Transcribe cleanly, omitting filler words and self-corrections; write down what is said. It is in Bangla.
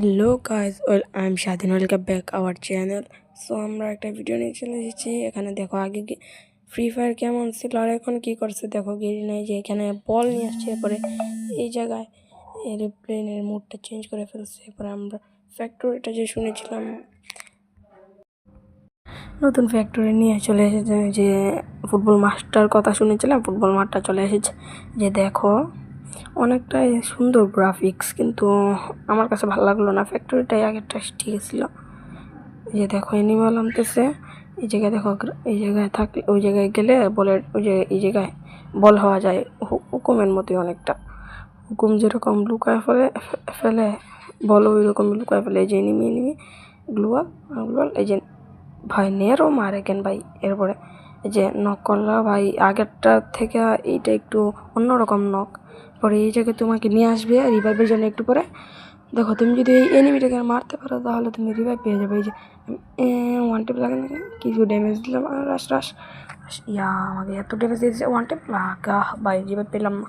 Hello guys, well I am Swadhin, welcome back our channel. So আমরা একটা ভিডিও নিয়ে চলে এসেছি। এখানে দেখো আগে ফ্রি ফায়ার কেমন ছিল আর এখন কী করছে দেখো। গেরি নাই যে এখানে বল নিয়ে আসছে, এরপরে এই জায়গায় এরোপ্লেনের মুডটা চেঞ্জ করে ফেলছে। এরপরে আমরা ফ্যাক্টরিটা যে শুনেছিলাম, নতুন ফ্যাক্টরি নিয়ে চলে এসেছে। যে ফুটবল মাঠটার কথা শুনেছিলাম, ফুটবল মাঠটা চলে এসেছে। যে দেখো অনেকটাই সুন্দর গ্রাফিক্স, কিন্তু আমার কাছে ভালো লাগলো না। ফ্যাক্টরিটাই আগেরটা ঠিক ছিল। যে দেখো অ্যানিমাল আনতেছে, এই জায়গায় দেখো, এই জায়গায় থাকলে ওই জায়গায় গেলে বলের ওই যে এই জায়গায় বল হওয়া যায়। হুকুমের মতোই অনেকটা, হুকুম যেরকম লুকায় ফেলে বল ওই রকমই লুকায় ফেলে। এই যে এনিমি গ্লুয়াল গ্লুয়াল, এই যে ভাই নেরও মারে কেন ভাই। এরপরে এই যে নক করলা ভাই, আগেরটা থেকে এইটা একটু অন্যরকম নক। পরে এই জায়গায় তোমাকে নিয়ে আসবে রিভাইভের জন্য। একটু পরে দেখো, তুমি যদি এই এনিমিটাকে মারতে পারো তাহলে তুমি রিভাইভ পেয়ে যাবে। এই যে ওয়ান টেপ লাগে না, কিছু ড্যামেজ দিলাম, রাশ রাশ ইয়া আমাকে এত ড্যামেজ দিয়েছে। ওয়ান টেপ লাগা ভাই, রিভাইভ পেলাম না।